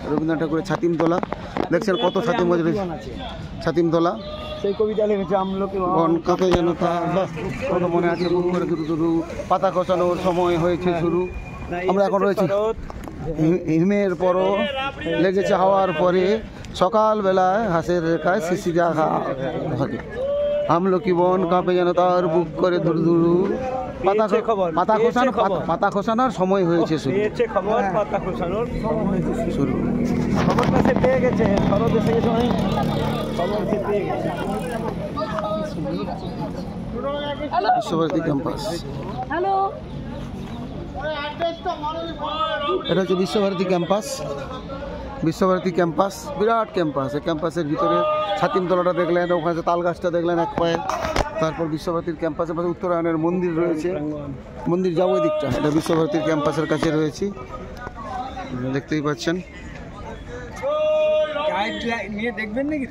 রবীন্দ্রনাথ ঠাকুরের ছাতিম তোলা দেখছেন কত ছাতিম ছাতিম তোলা সেই কবিতা লিখেছে আমলকি বন কাঁপে যেন কত মনে আছে বুক করে দুরু দুরু পাতা খসানোর সময় হয়েছে শুরু। আমরা এখন রয়েছি হিমের পরও লেগেছে হাওয়ার পরে সকালবেলায় হাঁসের রেখায় শিশিরা থাকে আমলকি বন কাঁপে যেন তার বুক করে দুরু দুরু পাতা খসানোর সময় হয়েছে শুরু। খবরটা সে পেয়ে গেছে, শরৎ এসে গেছে, অনেক খবর সে পেয়ে গেছে। বিশ্বভারতী ক্যাম্পাস, এটা হচ্ছে বিশ্বভারতী ক্যাম্পাস। বিশ্বভারতী ক্যাম্পাস বিরাট ক্যাম্পাস। এই ক্যাম্পাসের ভিতরে ছাতিম তলাটা দেখলেন, ওখানে তাল গাছটা দেখলেন এক পায়ে। তারপর বিশ্বভারতীর ক্যাম্পাসের পাশে উত্তরায়ণের মন্দির রয়েছে, মন্দির যাবো ওই দিকটা। এটা বিশ্বভারতীর ক্যাম্পাসের কাছে রয়েছি, দেখতেই পাচ্ছেন। গাইড নিয়ে দেখবেন নাকি?